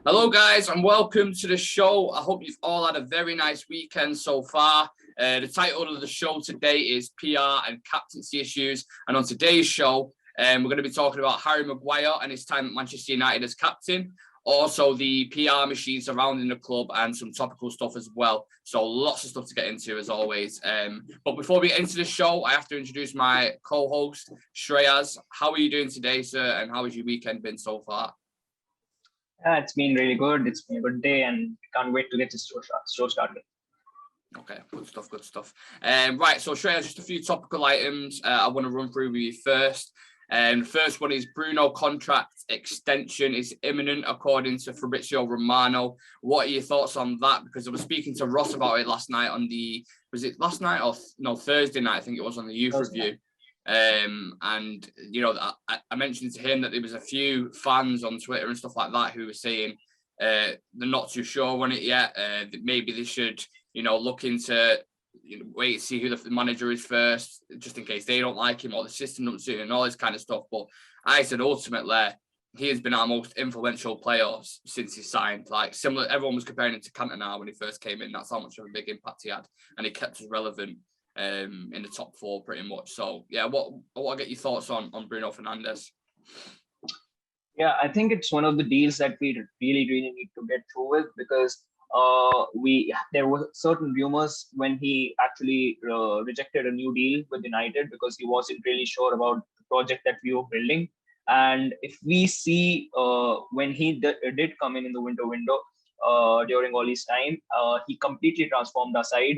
Hello guys and welcome to the show. I hope you've all had a very nice weekend so far. The title of the show today is PR and Captaincy Issues, and on today's show we're going to be talking about Harry Maguire and his time at Manchester United as captain, also the PR machine surrounding the club and some topical stuff as well. So lots of stuff to get into as always. But before we get into the show, I have to introduce my co-host Shreyas. How are you doing today, sir, and how has your weekend been so far? Yeah, it's been really good. It's been a good day and can't wait to get this show started. Okay, good stuff. Right, so Shreyas, just a few topical items I want to run through with you first. The first one is Bruno contract extension is imminent, according to Fabrizio Romano. What are your thoughts on that? Because I was speaking to Ross about it last night on was it last night or Thursday night? I think it was on the Youth Review. And you know, I mentioned to him that there was a few fans on Twitter and stuff like that who were saying they're not too sure on it yet. That maybe they should, look into, wait to see who the manager is first, just in case they don't like him or the system doesn't suit him and all this kind of stuff. But I said ultimately he has been our most influential player since he signed. Like similar, everyone was comparing him to Cantona when he first came in. That's how much of a big impact he had, and he kept us relevant in the top four pretty much. So yeah, what get your thoughts on Bruno Fernandes? Yeah, I think it's one of the deals that we really need to get through with, because there were certain rumors when he actually rejected a new deal with United because he wasn't really sure about the project that we were building. And if we see when he did come in the window during Oli's time, he completely transformed our side.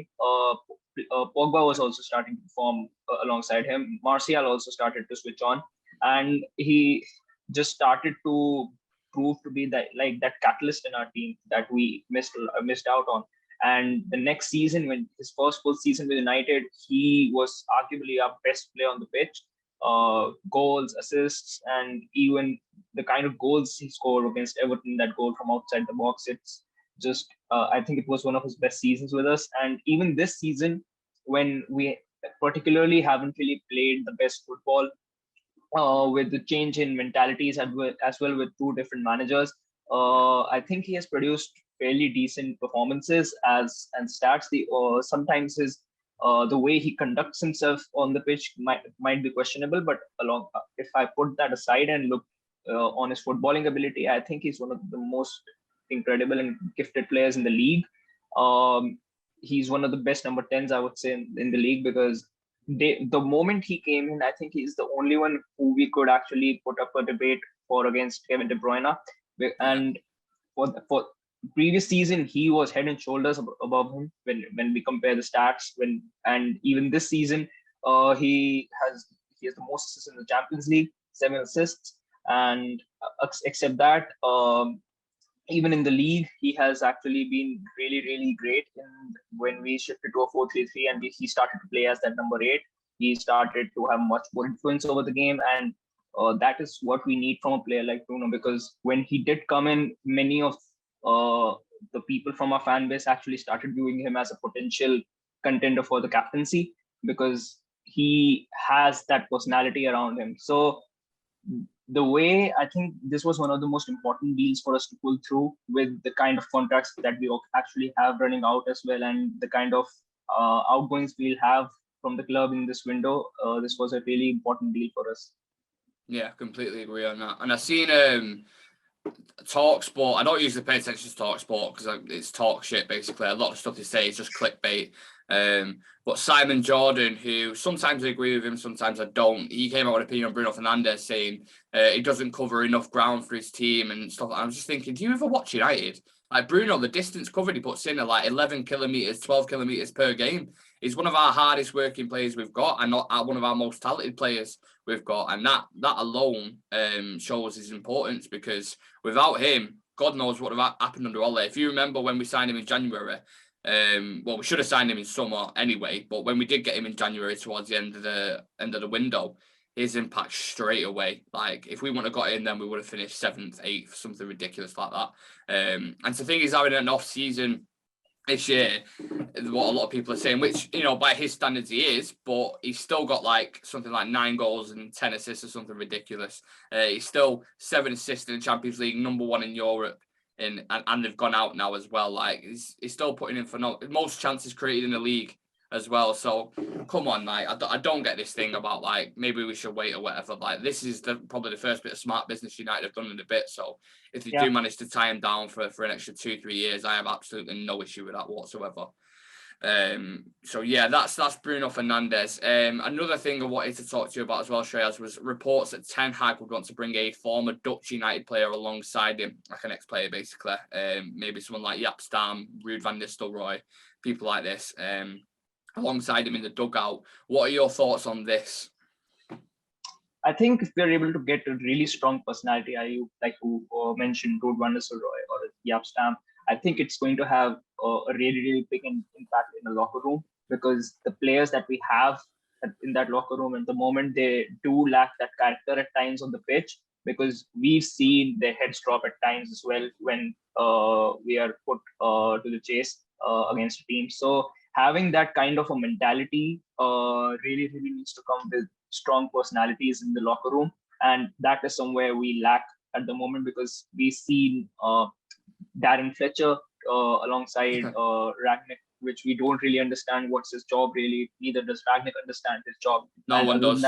Pogba was also starting to perform alongside him. Martial also started to switch on, and he just started to prove to be that catalyst in our team that we missed out on. And the next season, when his first full season with United, he was arguably our best player on the pitch. Goals, assists, and even the kind of goals he scored against Everton, that goal from outside the box, it's just I think it was one of his best seasons with us. And even this season, when we particularly haven't really played the best football, with the change in mentalities as well with two different managers, I think he has produced fairly decent performances and stats. Sometimes the way he conducts himself on the pitch might be questionable, but if I put that aside and look on his footballing ability, I think he's one of the most incredible and gifted players in the league. He's one of the best number 10s, I would say, in the league, because the moment he came in, I think he's the only one who we could actually put up a debate for against Kevin De Bruyne. And for previous season, he was head and shoulders above him when we compare the stats. And even this season, he has the most assists in the Champions League, 7 assists. And except that, even in the league, he has actually been really great. When we shifted to a 4-3-3 and he started to play as that number 8, he started to have much more influence over the game. And that is what we need from a player like Bruno, because when he did come in, many of the people from our fan base actually started viewing him as a potential contender for the captaincy, because he has that personality around him. So the way, I think this was one of the most important deals for us to pull through, with the kind of contracts that we actually have running out as well, and the kind of outgoings we'll have from the club in this window. This was a really important deal for us. Yeah, completely agree on that. And I've seen TalkSport. I don't usually pay attention to TalkSport because it's talk shit, basically. A lot of stuff they say is just clickbait. But Simon Jordan, who sometimes I agree with him, sometimes I don't, he came out with an opinion on Bruno Fernandes saying he doesn't cover enough ground for his team and stuff. I was just thinking, do you ever watch United? Like Bruno, the distance covered he puts in are like 11 kilometres, 12 kilometres per game. He's one of our hardest working players we've got, and not one of our most talented players we've got. And that alone shows his importance, because without him, God knows what would have happened under Ole. If you remember when we signed him in January, we should have signed him in summer anyway, but when we did get him in January towards the end of the window, his impact straight away. Like if we wouldn't have got in, then we would have finished 7th, 8th, something ridiculous like that. And the thing is, having an off season this year, what a lot of people are saying, which, by his standards he is, but he's still got like something like 9 goals and 10 assists or something ridiculous. He's still 7 assists in the Champions League, number 1 in Europe. and they've gone out now as well. Like he's still putting in for most chances created in the league as well. So come on, like I don't get this thing about like maybe we should wait or whatever. Like this is probably the first bit of smart business United have done in a bit. So if they do manage to tie him down for an extra 2-3 years, I have absolutely no issue with that whatsoever. So yeah, that's Bruno Fernandes. Another thing I wanted to talk to you about as well, Shreyas, was reports that Ten Hag would want to bring a former Dutch United player alongside him, like an ex-player basically. Maybe someone like Jaap Stam, Ruud van Nistelrooy, people like this, alongside him in the dugout. What are your thoughts on this? I think if we're able to get a really strong personality, like who mentioned Ruud van Nistelrooy or Jaap Stam, I think it's going to have a really, really big impact in the locker room, because the players that we have in that locker room at the moment, they do lack that character at times on the pitch, because we've seen their heads drop at times as well when we are put to the chase against a team. So having that kind of a mentality really, really needs to come with strong personalities in the locker room. And that is somewhere we lack at the moment, because we've seen Darren Fletcher alongside Ragnick, which we don't really understand what's his job really. Neither does Ragnick understand his job. No one does.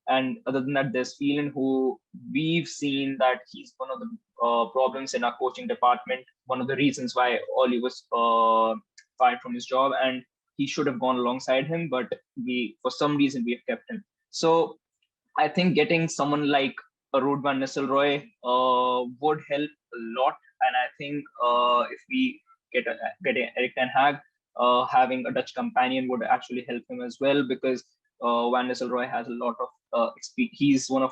And other than that, there's Phelan, who we've seen that he's one of the problems in our coaching department. One of the reasons why Oli was fired from his job, and he should have gone alongside him, but for some reason, we have kept him. So I think getting someone like Ruud van Nistelrooy would help a lot. And I think if we get Erik ten Hag, having a Dutch companion would actually help him as well, because Van Nistelrooy has a lot of experience. He's one of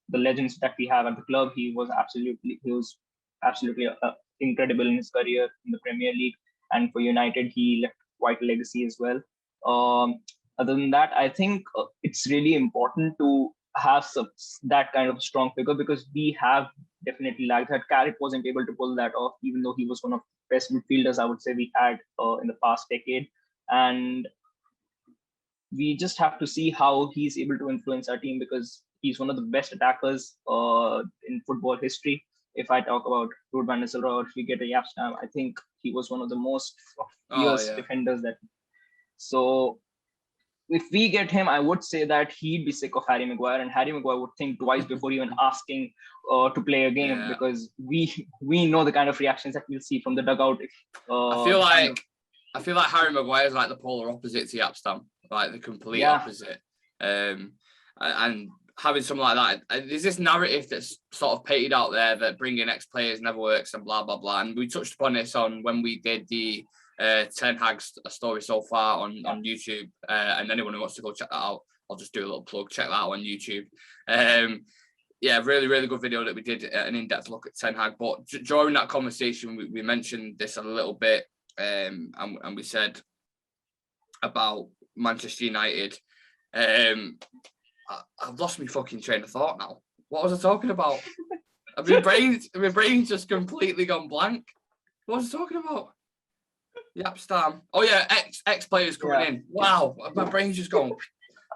the legends that we have at the club. He was absolutely incredible in his career in the Premier League, and for United, he left quite a legacy as well. Other than that, I think it's really important to have that kind of strong figure, because we have definitely lacked that. Carrick wasn't able to pull that off, even though he was one of the best midfielders I would say we had in the past decade. And we just have to see how he's able to influence our team, because he's one of the best attackers in football history. If I talk about Ruud van Nistelrooy, or if we get a Jaap Stam, I think he was one of the most fierce defenders. So if we get him, I would say that he'd be sick of Harry Maguire, and Harry Maguire would think twice before even asking to play a game, because we know the kind of reactions that we'll see from the dugout. I feel like Harry Maguire is like the polar opposite to Jaap Stam, like the complete opposite. And having something like that, there's this narrative that's sort of painted out there that bringing ex-players never works and blah, blah, blah. And we touched upon this on when we did the Ten Hag's story so far on YouTube. And anyone who wants to go check that out, I'll just do a little plug, check that out on YouTube. Really, really good video that we did, an in-depth look at Ten Hag. But during that conversation, we mentioned this a little bit, and we said about Manchester United. I've lost my fucking train of thought now. What was I talking about? My brain's just completely gone blank. What was I talking about? Jaap Stam. Oh yeah, ex players coming in. Wow, my brain's just gone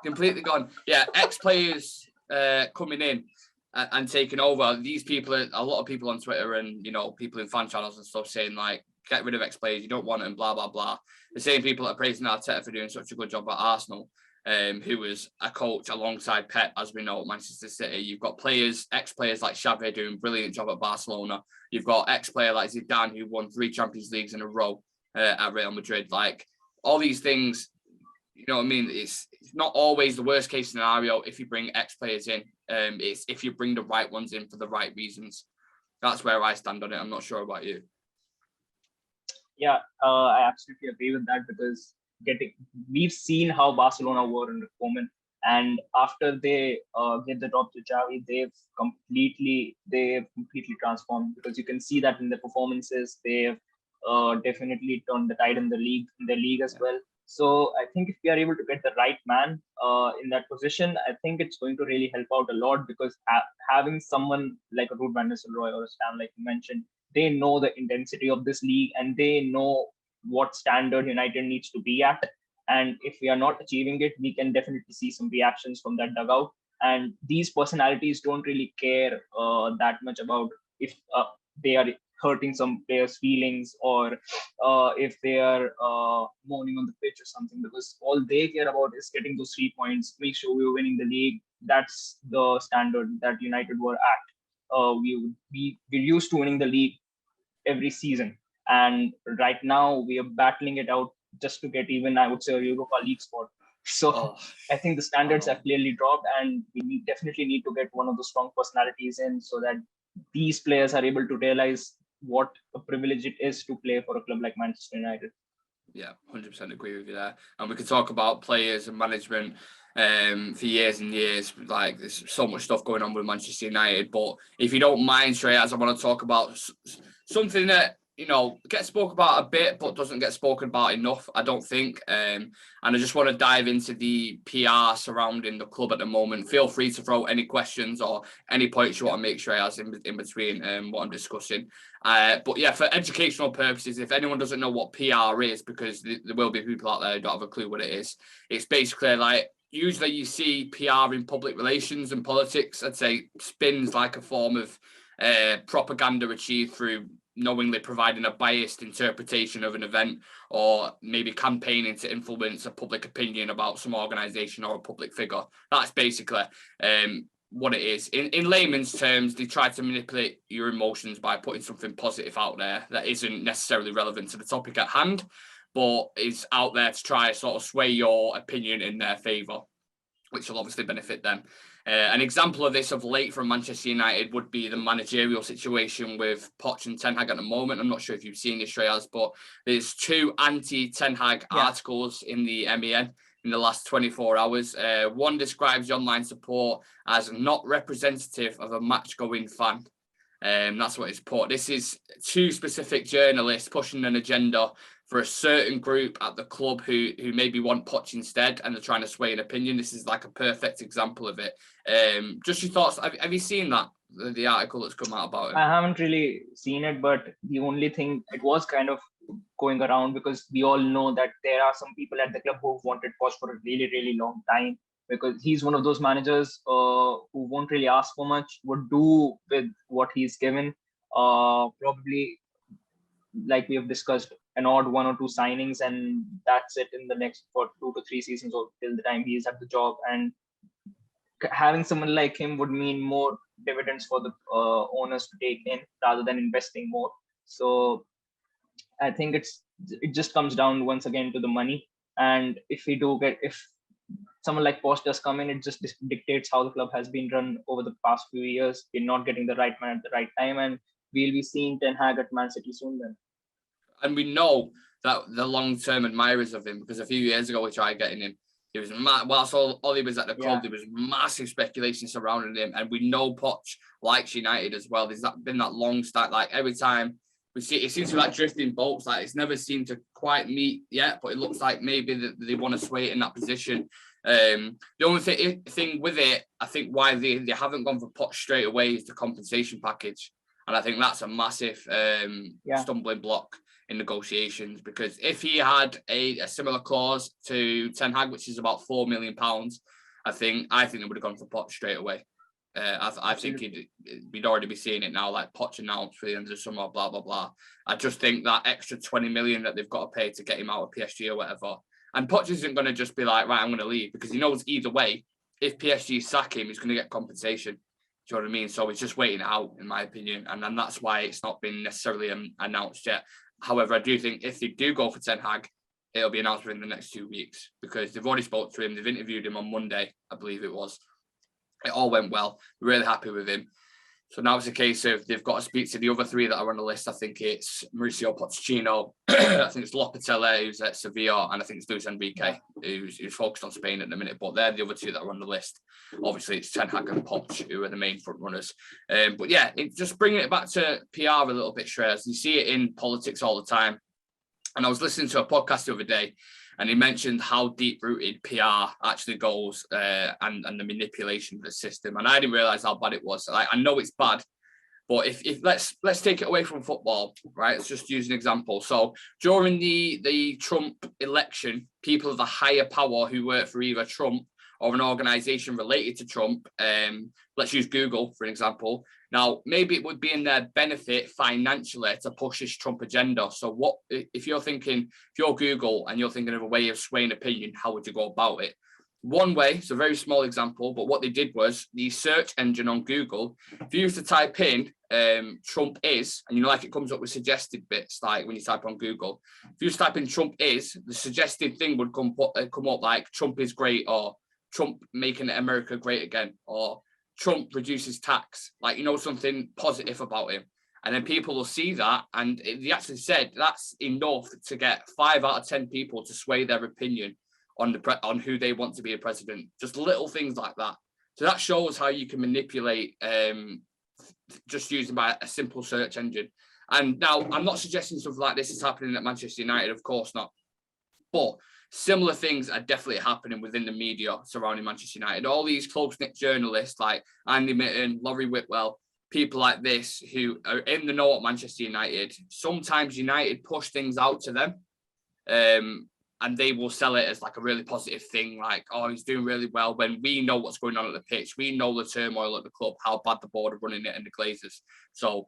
completely gone. Yeah, ex players coming in and taking over. These people, a lot of people on Twitter and people in fan channels and stuff saying like, get rid of ex players. You don't want them. Blah blah blah. The same people that are praising Arteta for doing such a good job at Arsenal. Who was a coach alongside Pep, as we know, at Manchester City. You've got ex-players like Xavi doing a brilliant job at Barcelona. You've got ex-player like Zidane, who won 3 Champions Leagues in a row at Real Madrid. Like, all these things, you know what I mean? It's not always the worst case scenario if you bring ex-players in. It's if you bring the right ones in for the right reasons. That's where I stand on it. I'm not sure about you. Yeah, I absolutely agree with that, because we've seen how Barcelona were in the Koeman, and after they get the job to Xavi, they've completely transformed, because you can see that in the performances. They've definitely turned the tide in the league as well. So I think if we are able to get the right man in that position, I think it's going to really help out a lot, because having someone like a Ruud van Nistelrooy or a Stam, like you mentioned, they know the intensity of this league, and they know what standard United needs to be at. And if we are not achieving it, we can definitely see some reactions from that dugout. And these personalities don't really care that much about if they are hurting some players' feelings, or if they are moaning on the pitch or something, because all they care about is getting those 3 points, make sure we're winning the league. That's the standard that United were at. We're used to winning the league every season, and right now we are battling it out just to get even, I would say, a Europa League spot. So Oh, I think the standards have clearly dropped, and definitely need to get one of the strong personalities in, so that these players are able to realize what a privilege it is to play for a club like Manchester United. Yeah, 100% agree with you there. And we could talk about players and management for years and years. Like, there's so much stuff going on with Manchester United. But if you don't mind, Shreyas, I want to talk about something that, you know, gets spoken about a bit, but doesn't get spoken about enough, I don't think. And I just want to dive into the PR surrounding the club at the moment. Feel free to throw any questions or any points you want to make, Shreyas, in between what I'm discussing. But yeah, for educational purposes, if anyone doesn't know what PR is, because there will be people out there who don't have a clue what it is, it's basically like, usually you see PR in public relations and politics. I'd say spins like a form of propaganda achieved through knowingly providing a biased interpretation of an event, or maybe campaigning to influence a public opinion about some organisation or a public figure. That's basically what it is. In layman's terms, they try to manipulate your emotions by putting something positive out there that isn't necessarily relevant to the topic at hand, but is out there to try to sort of sway your opinion in their favour, which will obviously benefit them. An example of this of late from Manchester United would be the managerial situation with Poch and Ten Hag at the moment. I'm not sure if you've seen this, Shreyas, but there's 2 anti-Ten Hag articles in the MEN in the last 24 hours. One describes the online support as not representative of a match-going fan. That's what it's put. This is 2 specific journalists pushing an agenda for a certain group at the club who maybe want Poch instead, and they're trying to sway an opinion. This is like a perfect example of it. Just your thoughts. Have you seen that, the article that's come out about it? I haven't really seen it, but the only thing, it was kind of going around, because we all know that there are some people at the club who wanted Poch for a really, really long time, because he's one of those managers who won't really ask for much, would do with what he's given. Probably, like we have discussed, an odd 1 or 2 signings, and that's it in the next for 2 to 3 seasons, or till the time he's at the job. And having someone like him would mean more dividends for the owners to take in, rather than investing more. So I think it just comes down once again to the money. And if someone like Post does come in, it just dictates how the club has been run over the past few years. We're not getting the right man at the right time, and we'll be seeing Ten Hag at Man City soon then. And we know that the long-term admirers of him, because a few years ago we tried getting him. He was whilst Ollie was at the club, there was massive speculation surrounding him, and we know Poch likes United as well. There's been that long start. Like, every time we see it seems to be like drifting bolts. Like, it's never seemed to quite meet yet, but it looks like maybe that they want to sway it in that position. The only thing with it, I think why they haven't gone for Poch straight away, is the compensation package, and I think that's a massive stumbling block in negotiations, because if he had a similar clause to Ten Hag, which is about £4 million, I think they would have gone for Poch straight away. I think we'd already be seeing it now, like Poch announced for the end of the summer, blah blah blah. I just think that extra 20 million that they've got to pay to get him out of PSG or whatever, and Poch isn't going to just be like, right, I'm going to leave, because he knows either way, if PSG sack him, he's going to get compensation. Do you know what I mean? So he's just waiting it out, in my opinion, and then that's why it's not been necessarily announced yet. However, I do think if they do go for Ten Hag, it'll be announced within the next 2 weeks, because they've already spoke to him. They've interviewed him on Monday, I believe it was. It all went well. Really happy with him. So now it's a case of they've got to speak to the other 3 that are on the list. I think it's Mauricio Pochettino, I think it's Lopetegui, who's at Sevilla, and I think it's Luis Enrique, who's focused on Spain at the minute. But they're the other 2 that are on the list. Obviously, it's Ten Hag and Poch who are the main front runners. But yeah, just bringing it back to PR a little bit, Shreyas. You see it in politics all the time. And I was listening to a podcast the other day, and he mentioned how deep-rooted PR actually goes, and the manipulation of the system. And I didn't realise how bad it was. Like, I know it's bad, but if let's take it away from football, right? Let's just use an example. So during the Trump election, people of the higher power who work for either Trump or an organization related to Trump, let's use Google for an example. Now, maybe it would be in their benefit financially to push this Trump agenda. So what if you're Google and you're thinking of a way of swaying opinion, how would you go about it? One way, it's a very small example, but what they did was the search engine on Google, if you used to type in Trump is, and like it comes up with suggested bits, like when you type on Google, if you just type in Trump is, the suggested thing would come up like Trump is great, or Trump making America great again, or Trump reduces tax, like, something positive about him. And then people will see that, and they actually said that's enough to get 5 out of 10 people to sway their opinion on who they want to be a president. Just little things like that. So that shows how you can manipulate just using by a simple search engine. And now I'm not suggesting something like this is happening at Manchester United, of course not. But similar things are definitely happening within the media surrounding Manchester United. All these close-knit journalists like Andy Mitten, Laurie Whitwell, people like this who are in the know at Manchester United, sometimes United push things out to them. And they will sell it as like a really positive thing, like, oh, he's doing really well, when we know what's going on at the pitch. We know the turmoil at the club, how bad the board are running it and the Glazers. So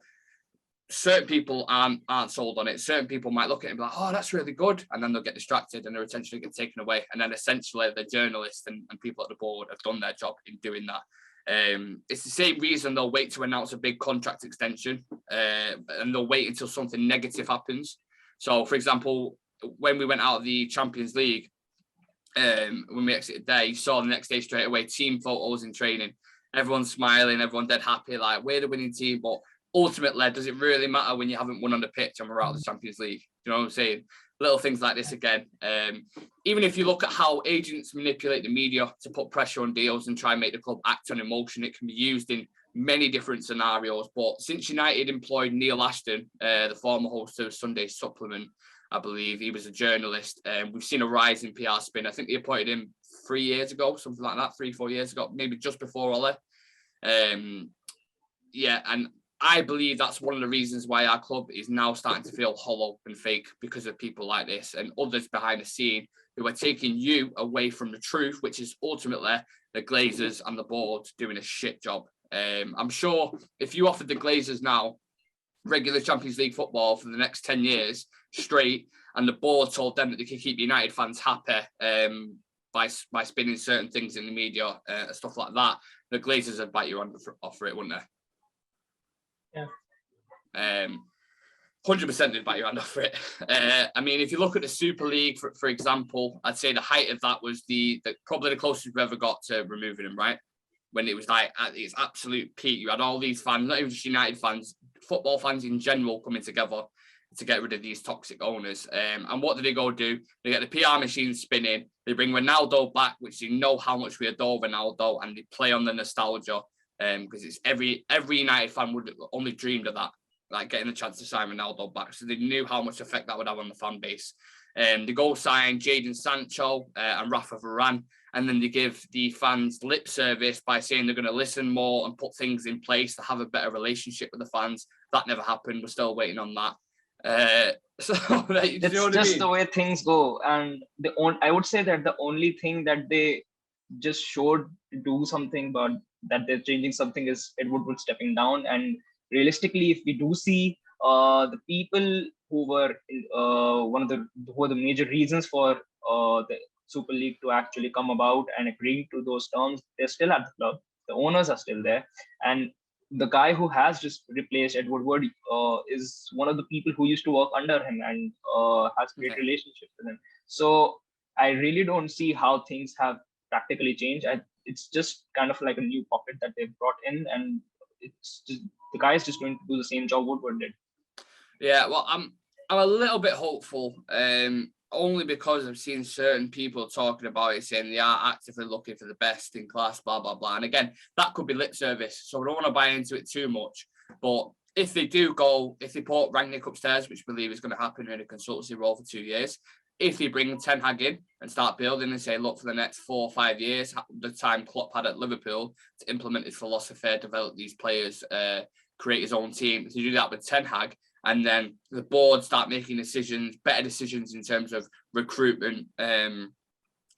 certain people aren't sold on it. Certain people might look at it and be like, oh, that's really good. And then they'll get distracted and their attention will get taken away. And then essentially the journalists and people at the board have done their job in doing that. It's the same reason they'll wait to announce a big contract extension and they'll wait until something negative happens. So, for example, when we went out of the Champions League, when we exited there, you saw the next day straight away team photos in training. Everyone's smiling, everyone dead happy, like, we're the winning team. But ultimately, does it really matter when you haven't won on the pitch and we're out of the Champions League? You know what I'm saying? Little things like this again. Even if you look at how agents manipulate the media to put pressure on deals and try and make the club act on emotion, it can be used in many different scenarios. But since United employed Neil Ashton, the former host of Sunday Supplement, I believe he was a journalist, we've seen a rise in PR Spin. I think they appointed him 3 years ago, something like that, 3-4 years ago, maybe just before Ole. Yeah, and I believe that's one of the reasons why our club is now starting to feel hollow and fake, because of people like this and others behind the scene who are taking you away from the truth, which is ultimately the Glazers and the board doing a shit job. I'm sure if you offered the Glazers now regular Champions League football for the next 10 years straight, and the board told them that they could keep United fans happy by spinning certain things in the media, stuff like that, the Glazers would bite you off for it, wouldn't they? Yeah. 100% they'd bite your hand off for it. I mean, if you look at the Super League, for example, I'd say the height of that was probably the closest we ever got to removing him, right? When it was like at its absolute peak. You had all these fans, not even just United fans, football fans in general, coming together to get rid of these toxic owners. And what do they go do? They get the PR machine spinning. They bring Ronaldo back, which you know how much we adore Ronaldo, and they play on the nostalgia. Because it's every United fan would only dreamed of that, like getting the chance to sign Ronaldo back. So they knew how much effect that would have on the fan base. They go sign Jadon Sancho and Rafa Varane, and then they give the fans lip service by saying they're going to listen more and put things in place to have a better relationship with the fans. That never happened. We're still waiting on that. So it's just the way things go. And I would say that the only thing that they just showed to do something, but that they're changing something, is Ed Woodward stepping down. And realistically, if we do see the people who were who were the major reasons for the Super League to actually come about and agreeing to those terms, they're still at the club. The owners are still there, and the guy who has just replaced Ed Woodward is one of the people who used to work under him and has great relationships with him. So I really don't see how things have practically changed. It's just kind of like a new pocket that they've brought in, and it's just, the guy is just going to do the same job Woodward did. Yeah, well, I'm a little bit hopeful, only because I've seen certain people talking about it, saying they are actively looking for the best in class, blah, blah, blah. And again, that could be lip service, so I don't want to buy into it too much. But if they put Rangnick upstairs, which I believe is going to happen in a consultancy role for 2 years, if they bring Ten Hag in and start building and say, look, for the next 4 or 5 years, the time Klopp had at Liverpool to implement his philosophy, develop these players, create his own team, to do that with Ten Hag, and then the board start making better decisions in terms of recruitment,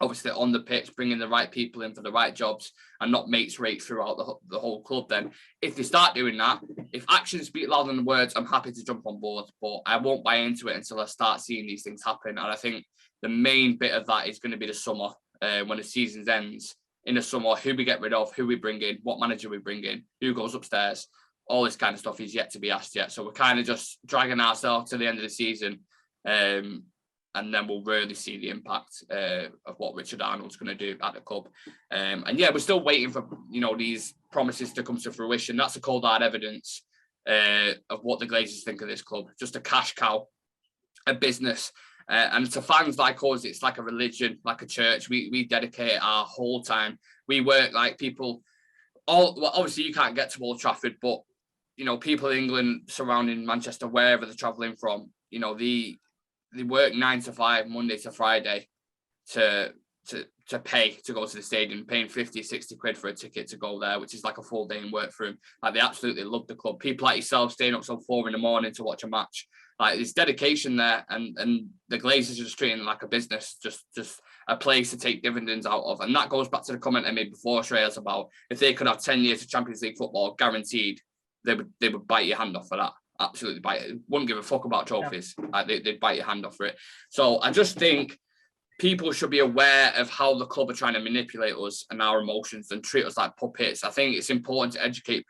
obviously on the pitch, bringing the right people in for the right jobs and not mates rate throughout the whole club. Then if they start doing that, if actions speak louder than words, I'm happy to jump on board, but I won't buy into it until I start seeing these things happen. And I think the main bit of that is going to be the summer, when the season ends in the summer, who we get rid of, who we bring in, what manager we bring in, who goes upstairs, all this kind of stuff is yet to be asked yet. So we're kind of just dragging ourselves to the end of the season. And then we'll really see the impact of what Richard Arnold's going to do at the club. And yeah, we're still waiting for, these promises to come to fruition. That's the cold hard evidence of what the Glazers think of this club. Just a cash cow, a business. And to fans like us, it's like a religion, like a church. We dedicate our whole time. We work like people. Obviously, you can't get to Old Trafford, but, people in England surrounding Manchester, wherever they're travelling from, they work 9 to 5, Monday to Friday to pay to go to the stadium, paying 50, 60 quid for a ticket to go there, which is like a full day in work for them. Like, they absolutely love the club. People like yourself staying up till 4 a.m. to watch a match. Like, there's dedication there, and the Glazers are just treating it like a business, just a place to take dividends out of. And that goes back to the comment I made before, Shreyas, about if they could have 10 years of Champions League football guaranteed, they would bite your hand off for that. Absolutely bite it. Wouldn't give a fuck about trophies. Yeah. They'd bite your hand off for it. So I just think people should be aware of how the club are trying to manipulate us and our emotions and treat us like puppets. I think it's important to educate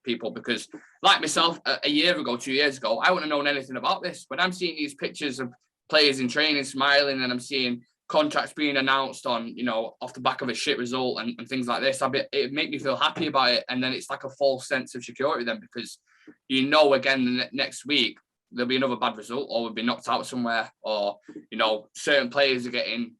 people, because, like myself, a year ago, 2 years ago, I wouldn't have known anything about this. When I'm seeing these pictures of players in training smiling, and I'm seeing contracts being announced on, off the back of a shit result and things like this, it make me feel happy about it. And then it's like a false sense of security then, because again, the next week, there'll be another bad result, or we'll be knocked out somewhere, or, certain players are getting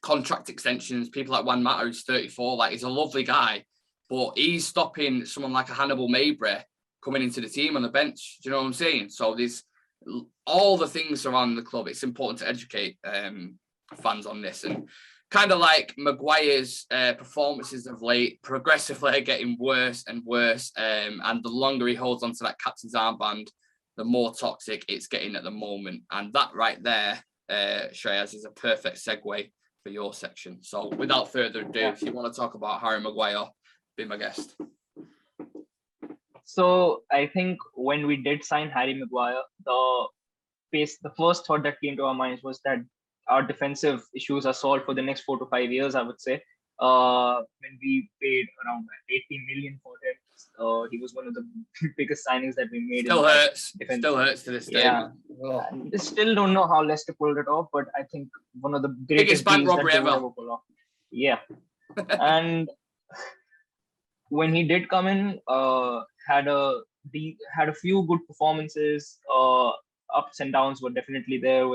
contract extensions. People like Juan Mata, who's 34, like, he's a lovely guy, but he's stopping someone like a Hannibal Mabry coming into the team on the bench. Do you know what I'm saying? So there's all the things surrounding the club. It's important to educate fans on this. And kind of like Maguire's performances of late, progressively getting worse and worse. And the longer he holds onto that captain's armband, the more toxic it's getting at the moment. And that right there, Shreyas, is a perfect segue for your section. So without further ado, if you want to talk about Harry Maguire, be my guest. So I think when we did sign Harry Maguire, the first thought that came to our minds was that our defensive issues are solved for the next 4 to 5 years, I would say. When we paid around 80 million for him, he was one of the biggest signings that we made. Still hurts to this day. Yeah. Oh. I still don't know how Leicester pulled it off, but I think one of the biggest bank robbery ever pull off. Yeah. And when he did come in, had a few good performances. Ups and downs were definitely there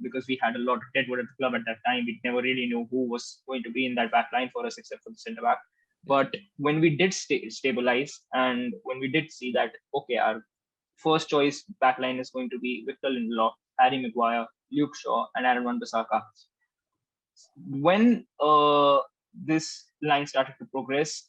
because we had a lot of deadwood at the club at that time. We never really knew who was going to be in that back line for us, except for the centre back. But when we did stabilize, and when we did see that, okay, our first choice back line is going to be Victor Lindelof, Harry Maguire, Luke Shaw, and Aaron Wan-Bissaka. When this line started to progress,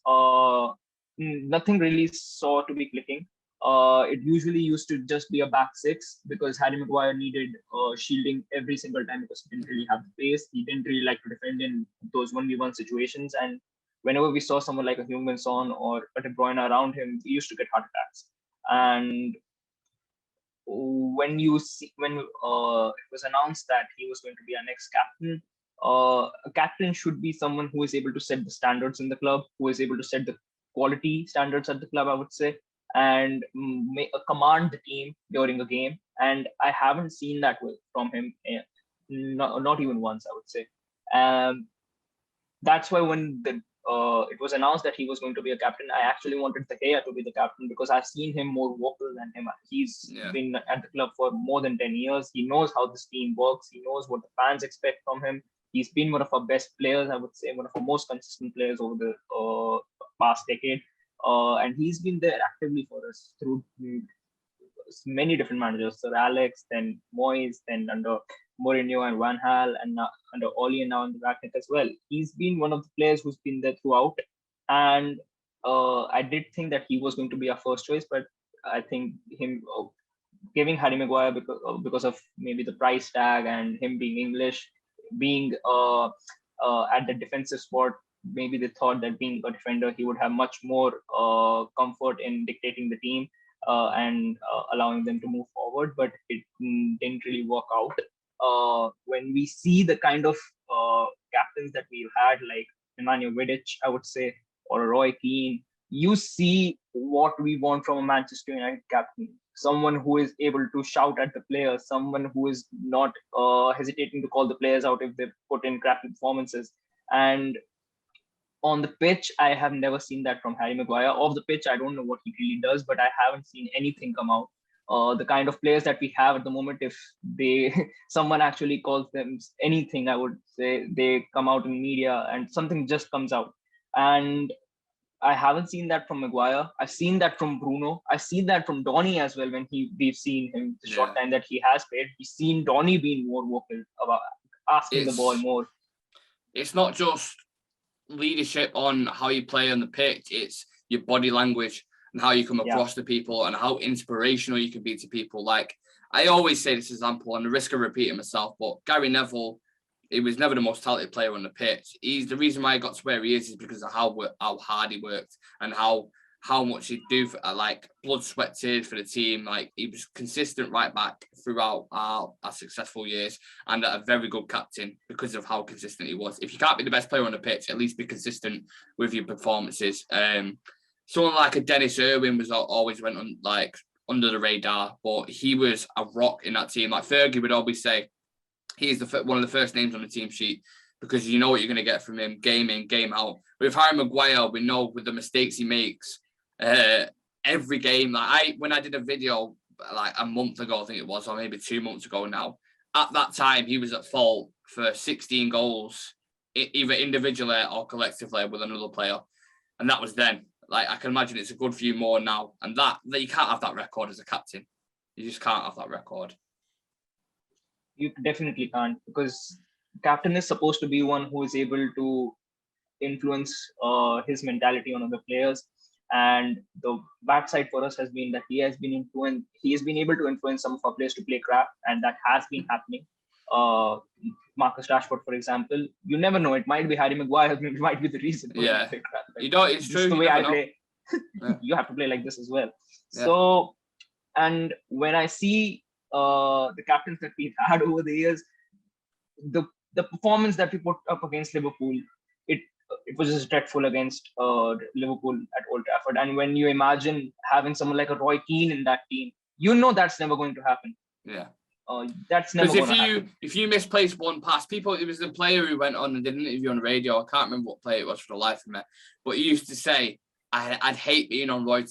nothing really saw to be clicking. It usually used to just be a back six, because Harry Maguire needed shielding every single time, because he didn't really have the pace. He didn't really like to defend in those 1v1 situations. And whenever we saw someone like a Heung-min Son or a De Bruyne around him, he used to get heart attacks. And when it was announced that he was going to be our next captain, a captain should be someone who is able to set the standards in the club, who is able to set the quality standards at the club, I would say, and command the team during a game. And I haven't seen that from him, not even once, I would say. That's why when it was announced that he was going to be a captain, I actually wanted De Gea to be the captain, because I've seen him more vocal than him. He's been at the club for more than 10 years. He knows how this team works. He knows what the fans expect from him. He's been one of our best players, I would say, one of our most consistent players over the past decade. And he's been there actively for us through many different managers. Sir Alex, then Moyes, then under Mourinho and Van Gaal, and under Oli, and now in the Ragnick as well. He's been one of the players who's been there throughout. And I did think that he was going to be our first choice, but I think him giving Harry Maguire because of maybe the price tag and him being English, being at the defensive spot. Maybe they thought that being a defender, he would have much more comfort in dictating the team and allowing them to move forward, but it didn't really work out. When we see the kind of captains that we've had, like Emmanuel Vidic, I would say, or Roy Keane, you see what we want from a Manchester United captain. Someone who is able to shout at the players, someone who is not hesitating to call the players out if they put in crappy performances. And on the pitch, I have never seen that from Harry Maguire. Off the pitch, I don't know what he really does, but I haven't seen anything come out. The kind of players that we have at the moment, if they someone actually calls them anything, I would say they come out in media and something just comes out. And I haven't seen that from Maguire. I've seen that from Bruno. I've seen that from Donny as well. When we've seen him the short time that he has played, we've seen Donny being more vocal about asking the ball more. It's not just leadership on how you play on the pitch, it's your body language and how you come across to people and how inspirational you can be to people. Like, I always say this example, on the risk of repeating myself, but Gary Neville, he was never the most talented player on the pitch. He's the reason why he got to where he is because of how hard he worked and how much he'd do for, like, blood, sweat, tears for the team. Like, he was consistent right back throughout our successful years and a very good captain because of how consistent he was. If you can't be the best player on the pitch, at least be consistent with your performances. Someone like a Dennis Irwin was always went on, like, under the radar, but he was a rock in that team. Like Fergie would always say, he's one of the first names on the team sheet because you know what you're going to get from him game in, game out. With Harry Maguire, we know with the mistakes he makes every game. Like when I did a video like a month ago, I think it was, or maybe 2 months ago now, at that time he was at fault for 16 goals, either individually or collectively with another player. And that was then. Like, I can imagine it's a good few more now. And that you can't have that record as a captain. You just can't have that record. You definitely can't, because captain is supposed to be one who is able to influence his mentality on other players. And the bad side for us has been that he has been able to influence some of our players to play crap, and that has been happening. Marcus Rashford, for example, you never know. It might be Harry Maguire, it might be the reason. Yeah, play crap. Like, you know, it's true. The way I play, you have to play like this as well. Yeah. So, and when I see the captains that we've had over the years, the performance that we put up against Liverpool, it was just dreadful against Liverpool at Old Trafford. And when you imagine having someone like a Roy Keane in that team, you know that's never going to happen. Yeah. That's never going to happen. If you misplace one pass, it was the player who went on and did an interview on the radio. I can't remember what player it was for the life of me, but he used to say, I'd hate being on Roy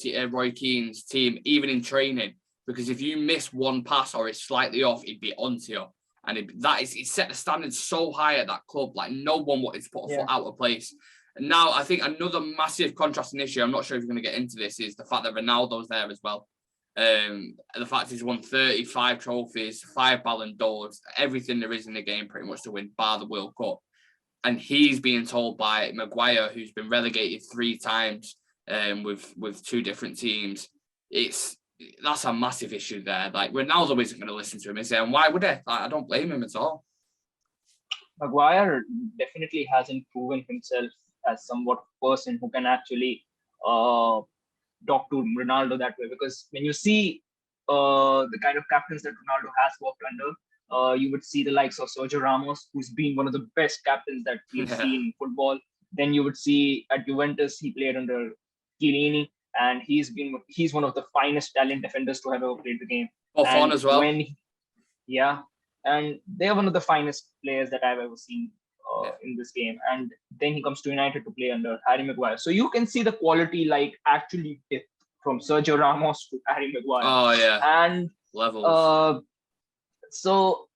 Keane's team, even in training, because if you miss one pass or it's slightly off, he'd be onto you. And it set the standards so high at that club, like no one wanted to put a foot out of place. And now I think another massive contrasting issue, I'm not sure if you're going to get into this, is the fact that Ronaldo's there as well. The fact he's won 35 trophies, 5 Ballon d'Ors, everything there is in the game pretty much to win, bar the World Cup. And he's being told by Maguire, who's been relegated 3 times with 2 different teams. That's a massive issue there. Like, Ronaldo isn't going to listen to him and say, and why would he? Like, I don't blame him at all. Maguire definitely hasn't proven himself as somewhat a person who can actually talk to Ronaldo that way. Because when you see the kind of captains that Ronaldo has worked under, you would see the likes of Sergio Ramos, who's been one of the best captains that we've seen in football. Then you would see at Juventus, he played under Chiellini, and he's one of the finest talent defenders to have ever played the game. Buffon as well. And they're one of the finest players that I've ever seen in this game. And then he comes to United to play under Harry Maguire. So you can see the quality like actually dip from Sergio Ramos to Harry Maguire. Oh yeah, and levels. So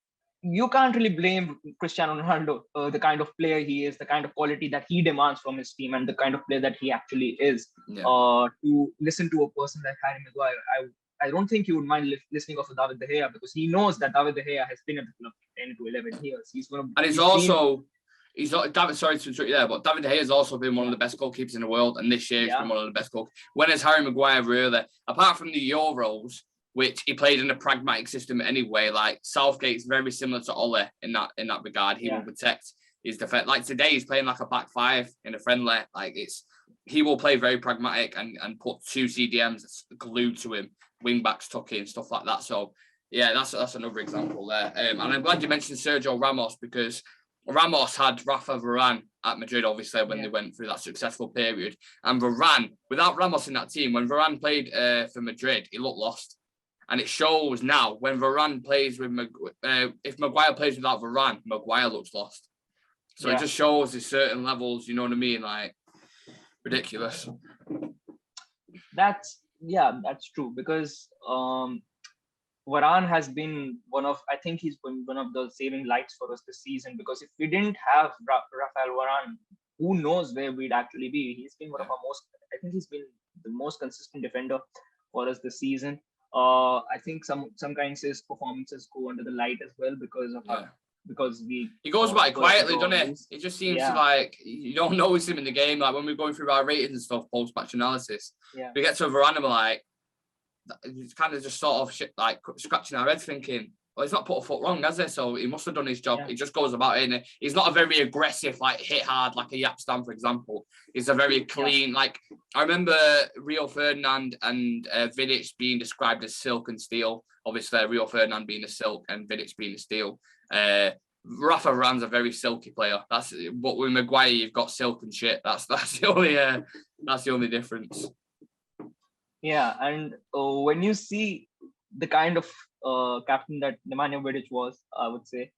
you can't really blame Cristiano Ronaldo, the kind of player he is, the kind of quality that he demands from his team, and the kind of player that he actually is. To listen to a person like Harry Maguire, I don't think he would mind listening to David De Gea, because he knows that David De Gea has been at the club 10 to 11 years. Sorry to interrupt you there, but David De Gea has also been one of the best goalkeepers in the world, and this year he's been one of the best goalkeepers. When is Harry Maguire really? Apart from the Euros, which he played in a pragmatic system anyway, like Southgate's very similar to Ole in that regard. He will protect his defense. Like today, he's playing like a back five in a friendly. Like he will play very pragmatic and put 2 CDMs glued to him, wing backs tuck in, stuff like that. So yeah, that's another example there. And I'm glad you mentioned Sergio Ramos, because Ramos had Rafa Varane at Madrid, obviously, when they went through that successful period. And Varane, without Ramos in that team, when Varane played for Madrid, he looked lost. And it shows now when Varane plays with if Maguire plays without Varane, Maguire looks lost. So it just shows there's certain levels, you know what I mean? Like, ridiculous. That's true, because Varane has been I think he's been one of the saving lights for us this season, because if we didn't have Rafael Varane, who knows where we'd actually be. He's been I think he's been the most consistent defender for us this season. I think some kinds of his performances go under the light as well because of he goes by quietly, doesn't he? It just seems to, like, you don't notice him in the game. Like when we're going through our ratings and stuff, post-match analysis, we get to Varane and we're like, it's kind of just sort of shit, like scratching our heads thinking, well, he's not put a foot wrong, has he? So he must have done his job. He just goes about it. And he's not a very aggressive, like hit hard, like a Yapstam, for example. He's a very clean, like, I remember Rio Ferdinand and Vidic being described as silk and steel. Obviously, Rio Ferdinand being a silk and Vidic being a steel. Rafa Varane's a very silky player. But with Maguire, you've got silk and shit. That's the only difference. Yeah, and when you see the kind of captain that Nemanja Vidic was, I would say,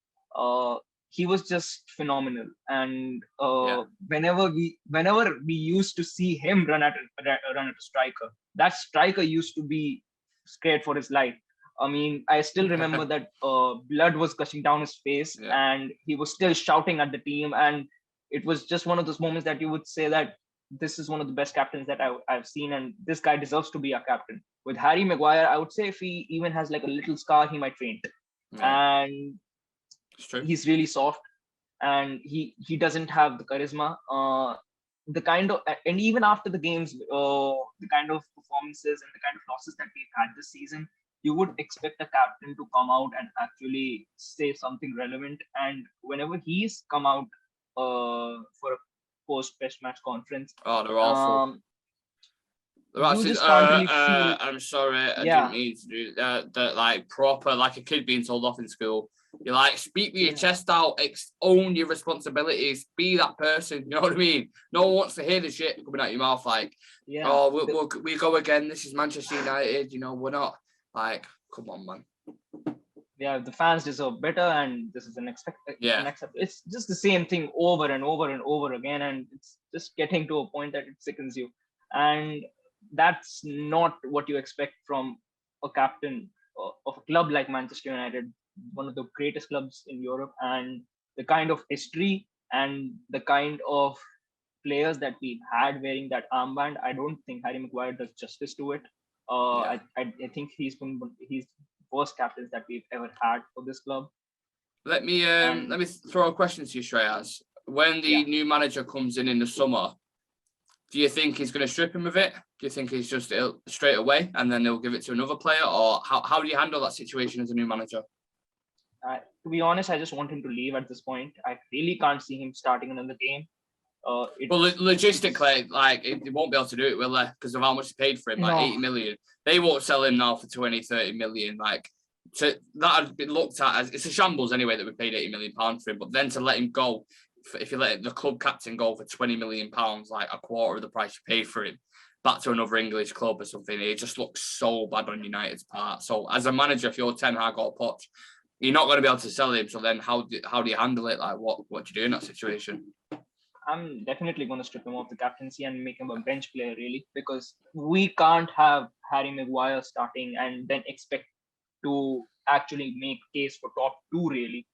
he was just phenomenal. And whenever we used to see him run at a striker, that striker used to be scared for his life. I mean, I still remember that blood was gushing down his face, and he was still shouting at the team. And it was just one of those moments that you would say that this is one of the best captains that I've seen, and this guy deserves to be a captain. With Harry Maguire, I would say if he even has like a little scar, he might faint. And he's really soft, and he doesn't have the charisma. And even after the games, the kind of performances and the kind of losses that we've had this season, you would expect a captain to come out and actually say something relevant. And whenever he's come out for a post-test match conference, they're awful. I'm sorry, I didn't mean to do that. Like proper, like a kid being told off in school. You're like, speak with your chest out, own your responsibilities, be that person. You know what I mean? No one wants to hear the shit coming out your mouth. Like, we go again. This is Manchester United. You know, we're not. Like, come on, man. Yeah, the fans deserve better, and this is an it's just the same thing over and over and over again, and it's just getting to a point that it sickens you. And that's not what you expect from a captain of a club like Manchester United, one of the greatest clubs in Europe, and the kind of history and the kind of players that we've had wearing that armband. I don't think Harry Maguire does justice to it. I think he's worst captains that we've ever had for this club. Let me throw a question to you, Shreyas. When the new manager comes in the summer, do you think he's going to strip him of it? Do you think he's just straight away and then he'll give it to another player? Or how do you handle that situation as a new manager? To be honest, I just want him to leave at this point. I really can't see him starting another game. Logistically, like, they won't be able to do it, will they? Because of how much they paid for him, like 80 million. They won't sell him now for 20, 30 million. Like, that had been looked at as, it's a shambles anyway that we paid 80 million pounds for him. But then to let him go, if you let the club captain go for 20 million pounds, like a quarter of the price you paid for him, back to another English club or something, it just looks so bad on United's part. So as a manager, if you're Ten Hag or Poch, you're not going to be able to sell him. So then how do you handle it? Like, what do you do in that situation? I'm definitely going to strip him off the captaincy and make him a bench player, really, because we can't have Harry Maguire starting and then expect to actually make case for top two, really,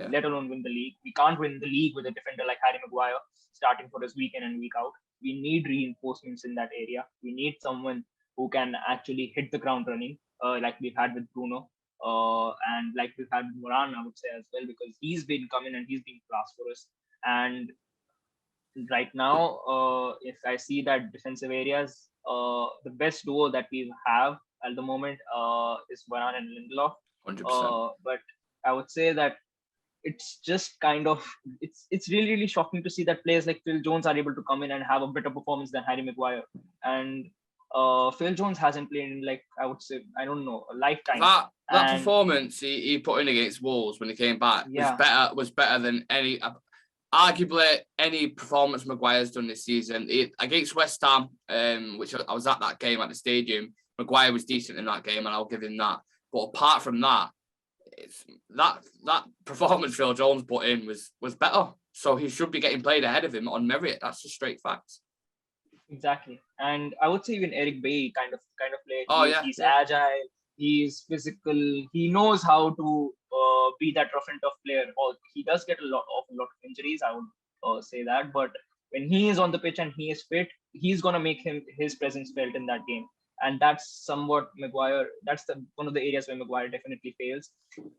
let alone win the league. We can't win the league with a defender like Harry Maguire starting for us week in and week out. We need reinforcements in that area. We need someone who can actually hit the ground running, like we've had with Bruno, and like we've had with Varane, I would say, as well, because he's been coming and he's been class for us. And right now, if I see that defensive areas, the best duo that we have at the moment is Varane and Lindelof. 100%. But I would say that it's just kind of it's really really shocking to see that players like Phil Jones are able to come in and have a better performance than Harry Maguire. And Phil Jones hasn't played in, like, I would say, I don't know, a lifetime. That And performance he put in against Wolves when he came back yeah, was better than any, arguably any performance Maguire's done this season. Against West Ham, which I was at that game at the stadium, Maguire was decent in that game, and I'll give him that. But apart from that, that performance Phil Jones put in was better. So he should be getting played ahead of him on merit. That's just straight facts. exactly. And I would say even Eric Bailly kind of player. Oh yeah, He's yeah. agile. He's physical. He knows how to be that rough and tough player. Or he does get a lot of injuries, I would say that. But when he is on the pitch and he is fit, he's gonna make his presence felt in that game. And that's somewhat Maguire. That's one of the areas where Maguire definitely fails.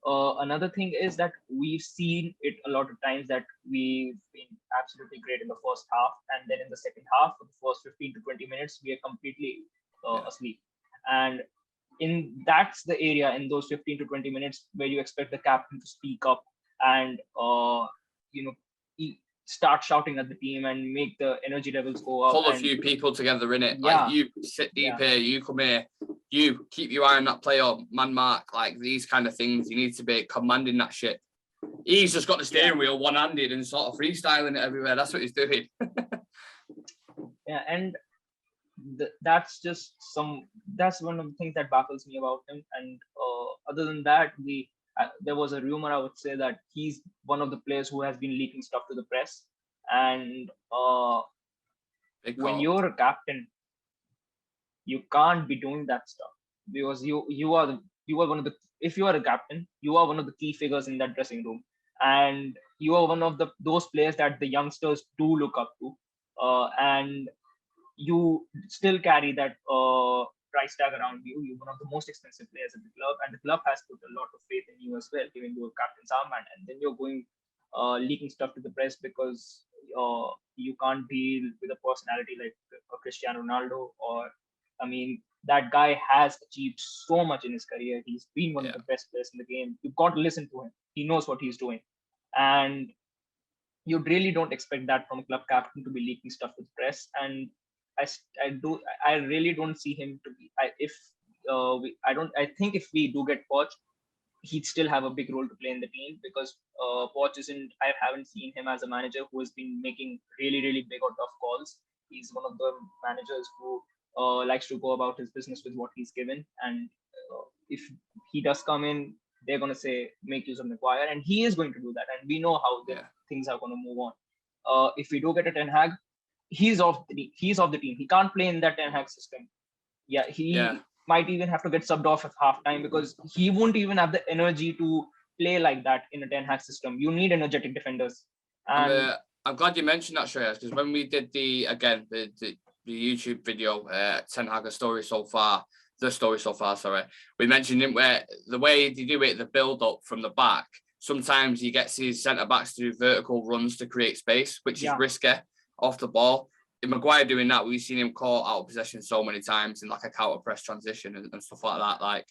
Another thing is that we've seen it a lot of times that we've been absolutely great in the first half, and then in the second half, for the first 15 to 20 minutes, we are completely asleep. And that's the area in those 15 to 20 minutes where you expect the captain to speak up and you know start shouting at the team and make the energy levels go up. Pull a few people together in it. Yeah, like, you sit deep here, you come here, you keep your eye on that player, man mark, like these kind of things. You need to be commanding that shit. He's just got the steering wheel one-handed and sort of freestyling it everywhere. That's what he's doing. Yeah, and that's one of the things that baffles me about him. And other than that, there was a rumor, I would say, that he's one of the players who has been leaking stuff to the press. And when you're a captain, you can't be doing that stuff, because you are one of the, if you are a captain, you are one of the key figures in that dressing room, and you are one of those players that the youngsters do look up to, and you still carry that price tag around you. You're one of the most expensive players at the club, and the club has put a lot of faith in you as well, giving you a captain's armband, and then you're going leaking stuff to the press because you can't deal with a personality like Cristiano Ronaldo. Or, I mean, that guy has achieved so much in his career. He's been one of the best players in the game. You've got to listen to him. He knows what he's doing, and you really don't expect that from a club captain to be leaking stuff to the press. And I really don't see him to be. I think if we do get Poch, he'd still have a big role to play in the team, because Poch isn't. I haven't seen him as a manager who has been making really really big or tough calls. He's one of the managers who likes to go about his business with what he's given. And if he does come in, they're going to say make use of Maguire, and he is going to do that. And we know how things are going to move on. If we do get a Ten Hag, he's off the team. He can't play in that Ten Hag system. He might even have to get subbed off at halftime, because he won't even have the energy to play like that in a Ten Hag system. You need energetic defenders. And I'm glad you mentioned that, Shreyas, because when we did the YouTube video, Ten Hag the story so far, we mentioned it where the way they do it, the build up from the back, sometimes he gets his centre backs to do vertical runs to create space, which is risky off the ball. In Maguire doing that, we've seen him caught out of possession so many times in like a counter press transition and stuff like that. Like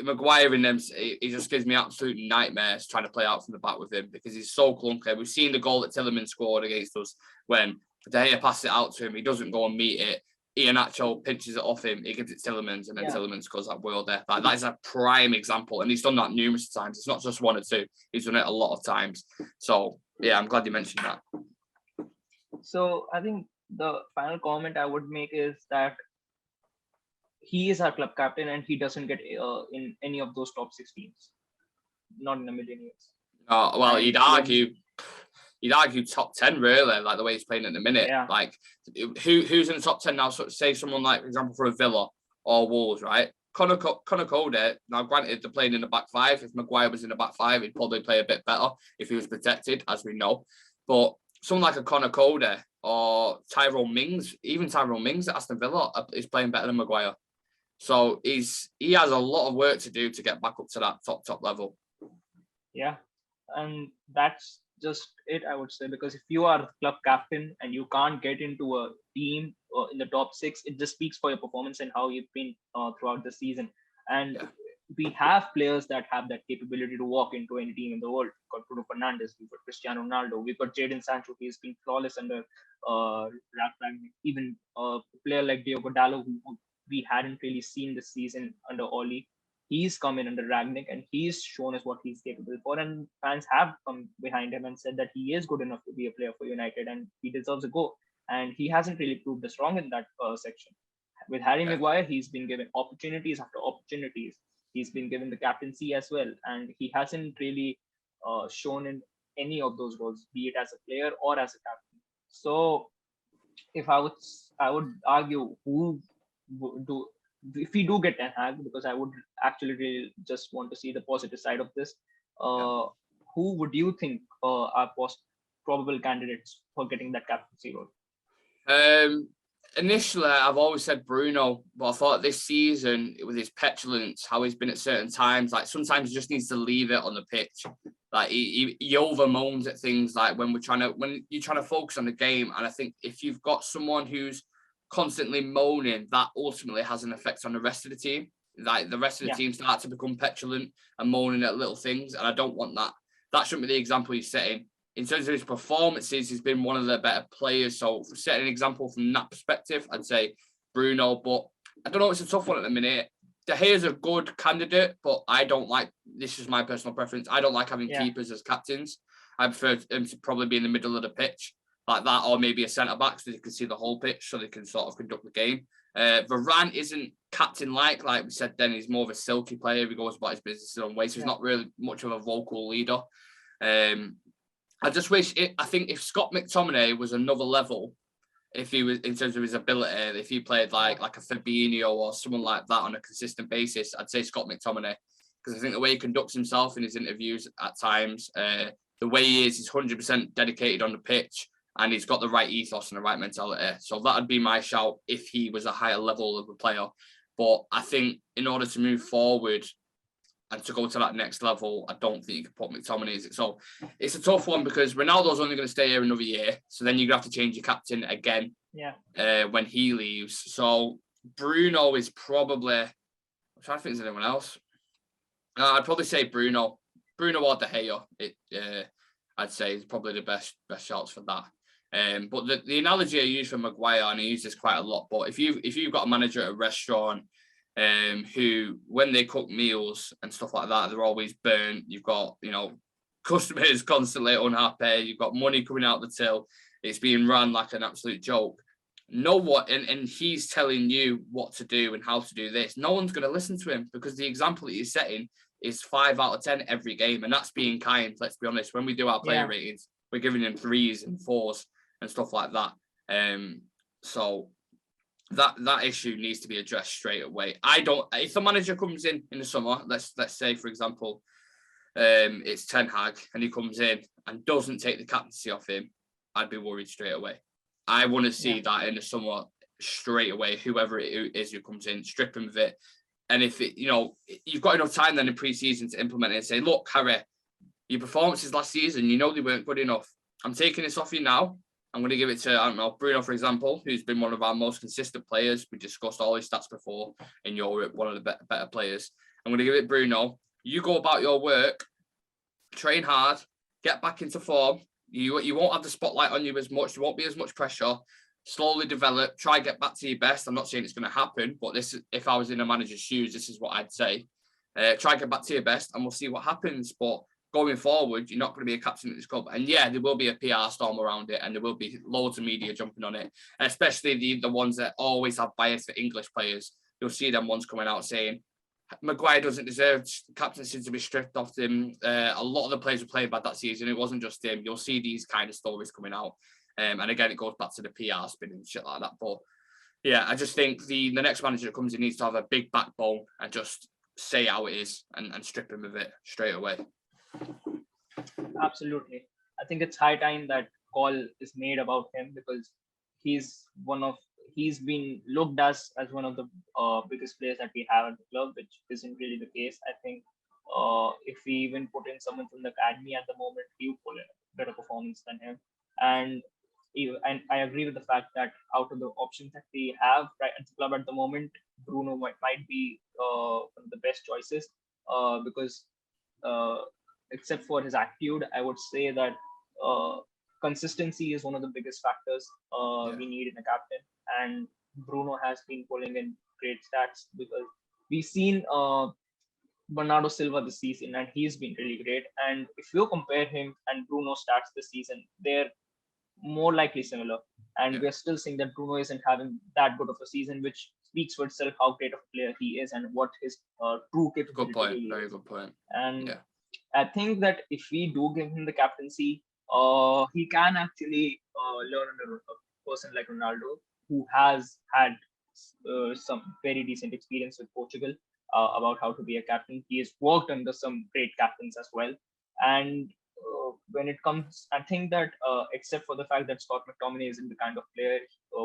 Maguire in them, he just gives me absolute nightmares trying to play out from the back with him, because he's so clunky. We've seen the goal that Tielemans scored against us when De Gea passes it out to him. He doesn't go and meet it. Iheanacho pinches it off him. He gives it Tielemans, and then Tielemans scores that world there. Like, that is a prime example, and he's done that numerous times. It's not just one or two. He's done it a lot of times. So yeah, I'm glad you mentioned that. So I think the final comment I would make is that he is our club captain, and he doesn't get in any of those top 6 teams. Not in a million years. Oh, well, you'd argue top 10, really, like the way he's playing at the minute. Yeah. Like, who's in the top 10 now? So, say someone like, for example, for a Villa or Wolves, right? Connor Cody, now granted, they're playing in the back 5. If Maguire was in the back 5, he'd probably play a bit better if he was protected, as we know. But someone like a Connor Cody or Tyrone Mings, even Tyrone Mings at Aston Villa is playing better than Maguire. So he has a lot of work to do to get back up to that top level. Yeah, and that's just it, I would say, because if you are club captain and you can't get into a team in the top 6, it just speaks for your performance and how you've been throughout the season. And we have players that have that capability to walk into any team in the world. We've got Bruno Fernandes, we've got Cristiano Ronaldo, we've got Jadon Sancho. He's been flawless under Ralph Rangnick. Even a player like Diogo Dalot, who we hadn't really seen this season under Oli. He's come in under Ragnick and he's shown us what he's capable for. And fans have come behind him and said that he is good enough to be a player for United and he deserves a go. And he hasn't really proved us wrong in that section. With Harry Maguire, he's been given opportunities after opportunities. He's been given the captaincy as well, and he hasn't really shown in any of those roles, be it as a player or as a captain. So, if I would argue who do if we do get Ten Hag, because I would actually really just want to see the positive side of this. Who would you think are probable candidates for getting that captaincy role? Initially, I've always said Bruno, but I thought this season, with his petulance, how he's been at certain times, like sometimes he just needs to leave it on the pitch. Like he over moans at things, like when you're trying to focus on the game. And I think if you've got someone who's constantly moaning, that ultimately has an effect on the rest of the team. Like the rest of the team start to become petulant and moaning at little things, and I don't want that. That shouldn't be the example he's setting. In terms of his performances, he's been one of the better players. So setting an example from that perspective, I'd say Bruno. But I don't know, it's a tough one at the minute. De Gea's a good candidate, but I don't like, this is my personal preference, I don't like having keepers as captains. I prefer him to probably be in the middle of the pitch like that, or maybe a centre-back so they can see the whole pitch, so they can sort of conduct the game. Varane isn't captain-like we said then, he's more of a silky player. He goes about his business his own way, so he's not really much of a vocal leader. I just wish I think if Scott McTominay was another level, if he was in terms of his ability, if he played like a Fabinho or someone like that on a consistent basis, I'd say Scott McTominay, because I think the way he conducts himself in his interviews at times, the way he is, he's 100% dedicated on the pitch, and he's got the right ethos and the right mentality. So that would be my shout if he was a higher level of a player. But I think in order to move forward and to go to that next level, I don't think you can put McTominay in it. So it's a tough one because Ronaldo's only going to stay here another year. So then you're going to have to change your captain again when he leaves. So Bruno is probably, I'm trying to think of anyone else. I'd probably say Bruno or De Gea. I'd say is probably the best shouts for that. But the analogy I use for Maguire, and I use this quite a lot, but if you've got a manager at a restaurant who, when they cook meals and stuff like that, they're always burnt. You've got, customers constantly unhappy. You've got money coming out the till. It's being run like an absolute joke. And he's telling you what to do and how to do this. No one's going to listen to him because the example that he's setting is 5 out of 10 every game. And that's being kind, let's be honest. When we do our player ratings, we're giving them 3s and 4s and stuff like that. So that issue needs to be addressed straight away. If the manager comes in the summer, let's say, for example, it's Ten Hag and he comes in and doesn't take the captaincy off him, I'd be worried straight away. I want to see that in the summer straight away, whoever it is who comes in, strip him of it. And if you've got enough time then in pre-season to implement it and say, look, Harry, your performances last season, they weren't good enough. I'm taking this off you now. I'm going to give it to, I don't know, Bruno, for example, who's been one of our most consistent players. We discussed all his stats before in Europe, one of the better players. I'm going to give it Bruno. You go about your work, train hard, get back into form. You won't have the spotlight on you as much. There won't be as much pressure. Slowly develop. Try get back to your best. I'm not saying it's going to happen, but if I was in a manager's shoes, this is what I'd say. Try get back to your best, and we'll see what happens. But going forward, you're not going to be a captain at this club. And yeah, there will be a PR storm around it, and there will be loads of media jumping on it, especially the ones that always have bias for English players. You'll see them ones coming out saying, Maguire doesn't deserve captaincy to be stripped off him. A lot of the players were playing bad that season. It wasn't just him. You'll see these kind of stories coming out. And again, it goes back to the PR spin and shit like that. But yeah, I just think the next manager that comes in needs to have a big backbone and just say how it is and strip him of it straight away. Absolutely. I think it's high time that call is made about him because he's been looked as one of the biggest players that we have at the club, which isn't really the case. I think if we even put in someone from the academy at the moment, he would pull in a better performance than him. And I agree with the fact that out of the options that we have right at the club at the moment, Bruno might be one of the best choices. because except for his attitude, I would say that consistency is one of the biggest factors we need in a captain. And Bruno has been pulling in great stats because we've seen Bernardo Silva this season, and he's been really great. And if you compare him and Bruno stats this season, they're more likely similar. And we're still seeing that Bruno isn't having that good of a season, which speaks for itself how great of a player he is and what his true capability Good point. really Very is. good point. And I think that if we do give him the captaincy, he can actually learn under a person like Ronaldo, who has had some very decent experience with Portugal about how to be a captain. He has worked under some great captains as well. And when it comes, I think that except for the fact that Scott McTominay isn't the kind of player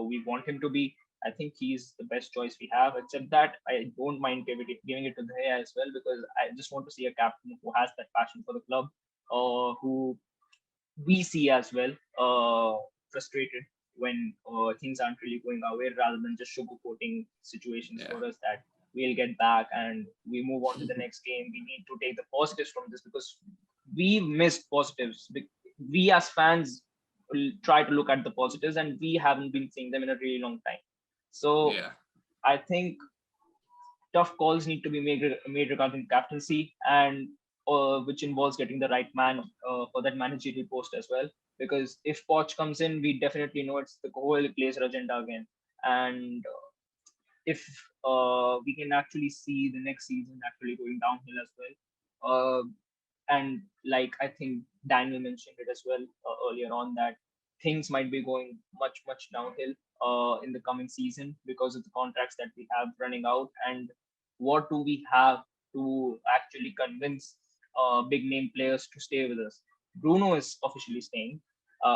we want him to be, I think he's the best choice we have. Except that I don't mind giving it to De Gea as well, because I just want to see a captain who has that passion for the club, who we see as well frustrated when things aren't really going our way, rather than just sugarcoating situations for us that we'll get back and we move on to the next game. We need to take the positives from this because we missed positives. We as fans will try to look at the positives and we haven't been seeing them in a really long time. So I think tough calls need to be made regarding captaincy, and which involves getting the right man for that managerial post as well. Because if Poch comes in, we definitely know it's the whole Glazer agenda again. And if we can actually see the next season actually going downhill as well. And like I think Daniel mentioned it as well earlier on, that things might be going much downhill in the coming season because of the contracts that we have running out. And what do we have to actually convince big name players to stay with us? Bruno is officially staying,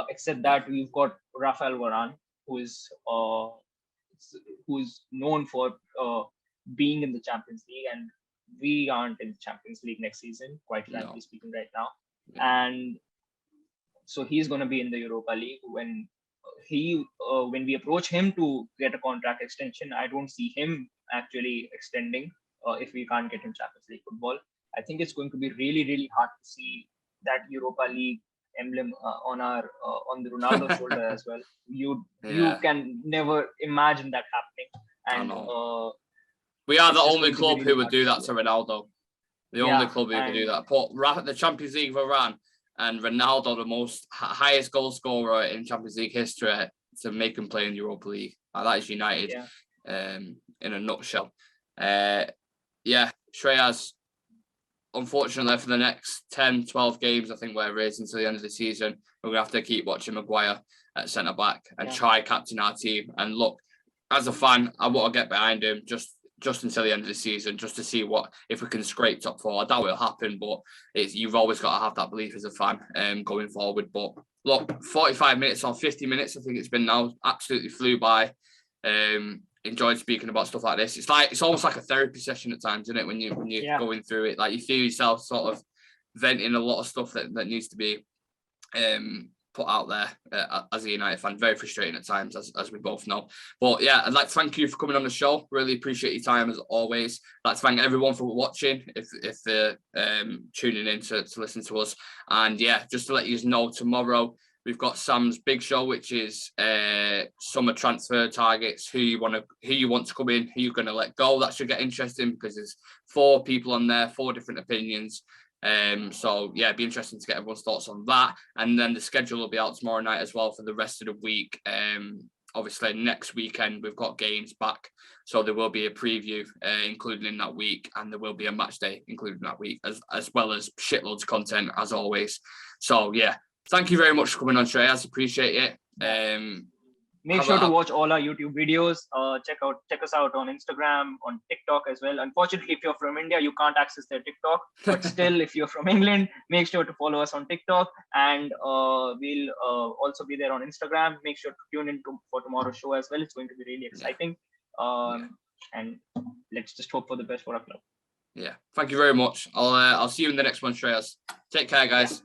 except that we've got Rafael Varane, who is known for being in the Champions League, and we aren't in the Champions League next season, quite frankly speaking, right now. And so he's going to be in the Europa League. When we approach him to get a contract extension, I don't see him actually extending if we can't get him Champions League football. I think it's going to be really hard to see that Europa League emblem on the Ronaldo shoulder as well. You can never imagine that happening. And we are the only club who would do that to Ronaldo. The only club who could do that. Put the Champions League Varane and Ronaldo, the most highest goal scorer in Champions League history, to make him play in the Europa League. That is United in a nutshell. Shreyas, unfortunately for the next 10, 12 games, I think where it is until the end of the season, we're going to have to keep watching Maguire at centre-back and try captain our team. And look, as a fan, I want to get behind him just until the end of the season, just to see if we can scrape top four. I doubt it'll happen, but you've always got to have that belief as a fan going forward. But look, 45 minutes or 50 minutes, I think it's been now, absolutely flew by. Enjoyed speaking about stuff like this. It's almost like a therapy session at times, isn't it? When you're going through it, like you feel yourself sort of venting a lot of stuff that needs to be put out there as a United fan. Very frustrating at times, as we both know. But yeah, I'd like to thank you for coming on the show. Really appreciate your time as always. I'd like to thank everyone for watching, if they're tuning in to listen to us. And yeah, just to let you know, tomorrow we've got Sam's big show, which is summer transfer targets, who you want to come in, who you're going to let go. That should get interesting because there's 4 people on there, 4 different opinions. So yeah, it'd be interesting to get everyone's thoughts on that. And then the schedule will be out tomorrow night as well for the rest of the week. Obviously next weekend we've got games back, so there will be a preview included in that week, and there will be a match day included in that week, as well as shitloads of content as always. So yeah, thank you very much for coming on, Shreyas. Appreciate it. Make sure to watch all our YouTube videos. Check us out on Instagram, on TikTok as well. Unfortunately, if you're from India, you can't access their TikTok. But still, if you're from England, make sure to follow us on TikTok. And we'll also be there on Instagram. Make sure to tune in for tomorrow's show as well. It's going to be really exciting. And let's just hope for the best for our club. Yeah. Thank you very much. I'll see you in the next one, Shreyas. Take care, guys.